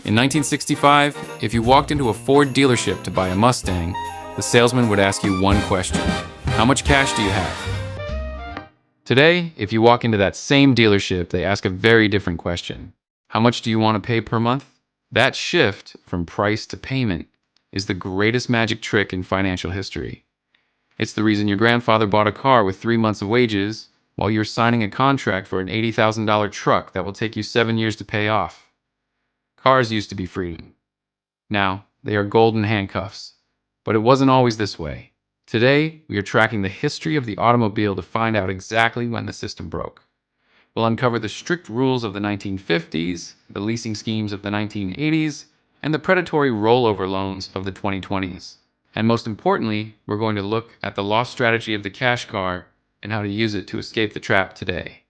In 1965, if you walked into a Ford dealership to buy a Mustang, the salesman would ask you one question: how much cash do you have? Today, if you walk into that same dealership, they ask a very different question: how much do you want to pay per month? That shift from price to payment is the greatest magic trick in financial history. It's the reason your grandfather bought a car with 3 months of wages while you're signing a contract for an $80,000 truck that will take you 7 years to pay off. Cars used to be freedom. Now, they are golden handcuffs. But it wasn't always this way. Today, we are tracking the history of the automobile to find out exactly when the system broke. We'll uncover the strict rules of the 1950s, the leasing schemes of the 1980s, and the predatory rollover loans of the 2020s. And most importantly, we're going to look at the lost strategy of the cash car and how to use it to escape the trap today.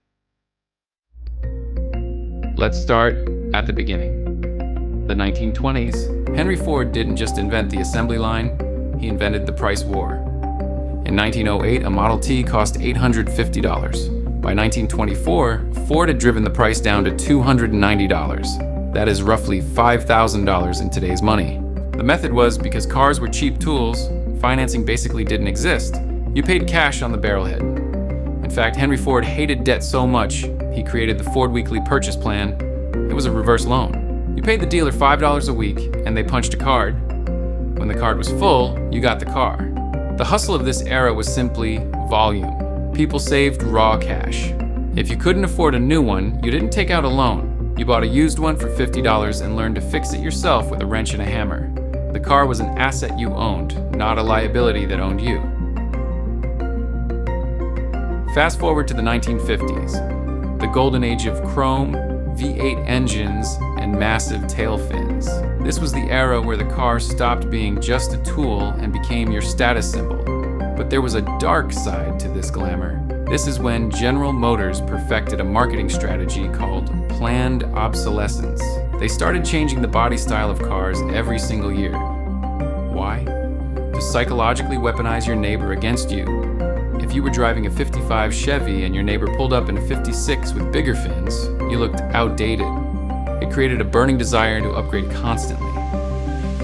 Let's start at the beginning. The 1920s, Henry Ford didn't just invent the assembly line, he invented the price war. In 1908, a Model T cost $850. By 1924, Ford had driven the price down to $290. That is roughly $5,000 in today's money. The method was because cars were cheap tools, financing basically didn't exist. You paid cash on the barrelhead. In fact, Henry Ford hated debt so much, he created the Ford Weekly Purchase Plan. It was a reverse loan. You paid the dealer $5 a week, and they punched a card. When the card was full, you got the car. The hustle of this era was simply volume. People saved raw cash. If you couldn't afford a new one, you didn't take out a loan. You bought a used one for $50 and learned to fix it yourself with a wrench and a hammer. The car was an asset you owned, not a liability that owned you. Fast forward to the 1950s, the golden age of chrome, V8 engines, and massive tail fins. This was the era where the car stopped being just a tool and became your status symbol. But there was a dark side to this glamour. This is when General Motors perfected a marketing strategy called planned obsolescence. They started changing the body style of cars every single year. Why? To psychologically weaponize your neighbor against you. If you were driving a 55 Chevy and your neighbor pulled up in a 56 with bigger fins, you looked outdated. It created a burning desire to upgrade constantly.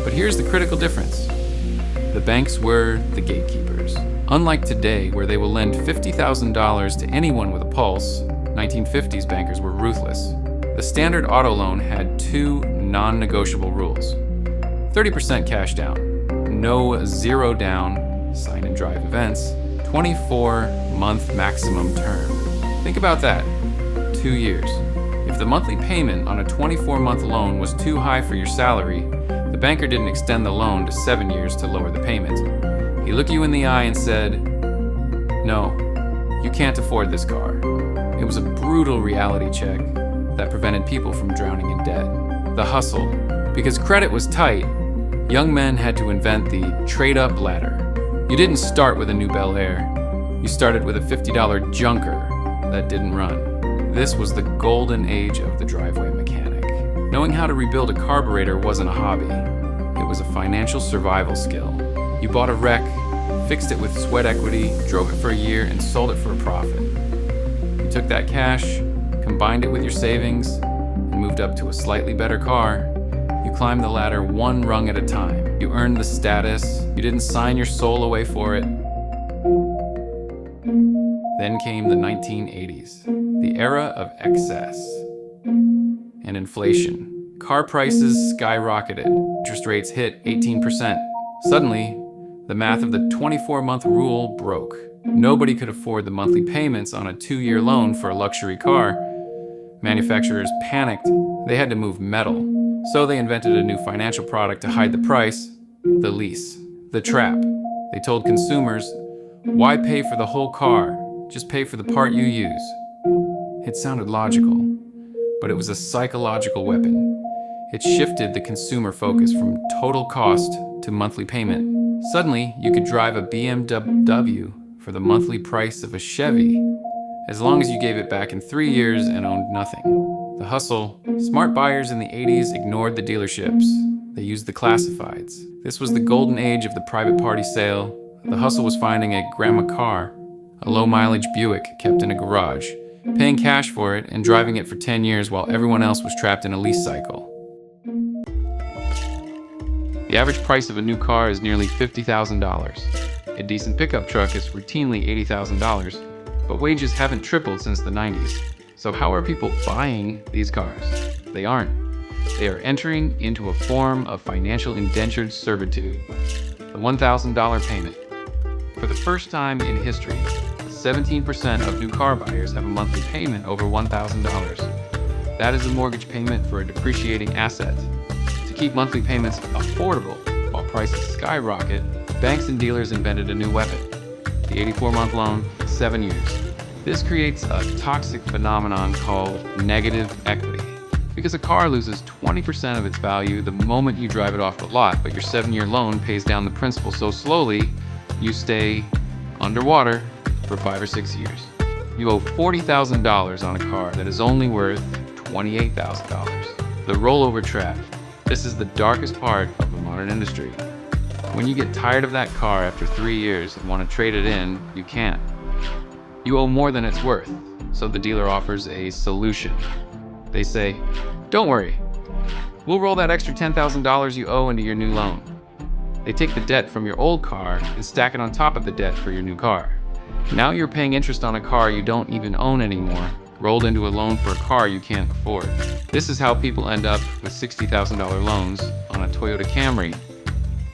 But here's the critical difference. The banks were the gatekeepers. Unlike today, where they will lend $50,000 to anyone with a pulse, 1950s bankers were ruthless. The standard auto loan had two non-negotiable rules. 30% cash down, no zero down, sign and drive events, 24-month maximum term. Think about that, 2 years. If the monthly payment on a 24-month loan was too high for your salary, the banker didn't extend the loan to 7 years to lower the payment. He looked you in the eye and said, "No, you can't afford this car." It was a brutal reality check that prevented people from drowning in debt. The hustle. Because credit was tight, young men had to invent the trade-up ladder. You didn't start with a new Bel Air. You started with a $50 junker that didn't run. This was the golden age of the driveway mechanic. Knowing how to rebuild a carburetor wasn't a hobby. It was a financial survival skill. You bought a wreck, fixed it with sweat equity, drove it for a year, and sold it for a profit. You took that cash, combined it with your savings, and moved up to a slightly better car. You climbed the ladder one rung at a time. You earned the status. You didn't sign your soul away for it. Then came the 1980s, the era of excess and inflation. Car prices skyrocketed. Interest rates hit 18%. Suddenly, the math of the 24-month rule broke. Nobody could afford the monthly payments on a 2-year loan for a luxury car. Manufacturers panicked. They had to move metal. So they invented a new financial product to hide the price: the lease. The trap. They told consumers, why pay for the whole car? Just pay for the part you use. It sounded logical, but it was a psychological weapon. It shifted the consumer focus from total cost to monthly payment. Suddenly, you could drive a BMW for the monthly price of a Chevy, as long as you gave it back in 3 years and owned nothing. The hustle. Smart buyers in the 80s ignored the dealerships. They used the classifieds. This was the golden age of the private party sale. The hustle was finding a grandma car, a low-mileage Buick kept in a garage, paying cash for it and driving it for 10 years while everyone else was trapped in a lease cycle. The average price of a new car is nearly $50,000. A decent pickup truck is routinely $80,000, but wages haven't tripled since the 90s. So how are people buying these cars? They aren't. They are entering into a form of financial indentured servitude. The $1,000 payment. For the first time in history, 17% of new car buyers have a monthly payment over $1,000. That is a mortgage payment for a depreciating asset. To keep monthly payments affordable while prices skyrocket, banks and dealers invented a new weapon: the 84-month loan, 7 years. This creates a toxic phenomenon called negative equity. Because a car loses 20% of its value the moment you drive it off the lot, but your 7-year loan pays down the principal so slowly, you stay underwater for 5 or 6 years. You owe $40,000 on a car that is only worth $28,000. The rollover trap. This is the darkest part of the modern industry. When you get tired of that car after 3 years and want to trade it in, you can't. You owe more than it's worth, so the dealer offers a solution. They say, "Don't worry, we'll roll that extra $10,000 you owe into your new loan." They take the debt from your old car and stack it on top of the debt for your new car. Now you're paying interest on a car you don't even own anymore, rolled into a loan for a car you can't afford. This is how people end up with $60,000 loans on a Toyota Camry.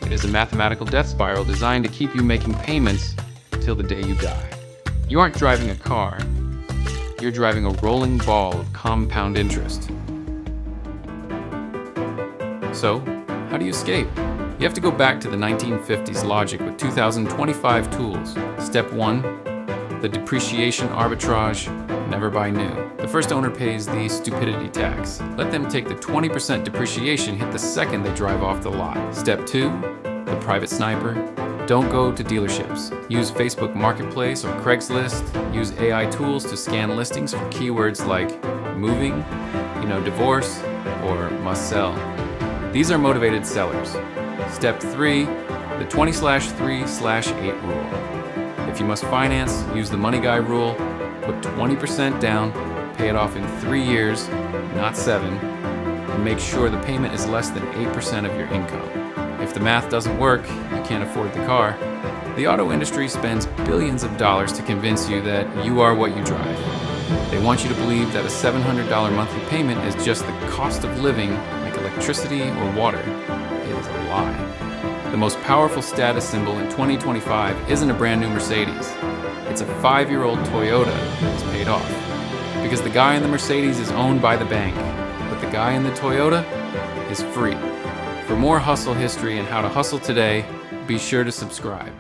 It is a mathematical death spiral designed to keep you making payments till the day you die. You aren't driving a car, you're driving a rolling ball of compound interest. So, how do you escape? You have to go back to the 1950s logic with 2025 tools. Step 1, the depreciation arbitrage, never buy new. The first owner pays the stupidity tax. Let them take the 20% depreciation hit the second they drive off the lot. Step 2, the private sniper. Don't go to dealerships. Use Facebook Marketplace or Craigslist. Use AI tools to scan listings for keywords like moving, divorce, or must sell. These are motivated sellers. Step 3, the 20/3/8 rule. If you must finance, use the money guy rule. Put 20% down, pay it off in 3 years, not 7, and make sure the payment is less than 8% of your income. If the math doesn't work, you can't afford the car. The auto industry spends billions of dollars to convince you that you are what you drive. They want you to believe that a $700 monthly payment is just the cost of living, like electricity or water. It is a lie. The most powerful status symbol in 2025 isn't a brand new Mercedes. It's a 5-year-old Toyota that's paid off. Because the guy in the Mercedes is owned by the bank, but the guy in the Toyota is free. For more hustle history and how to hustle today, be sure to subscribe.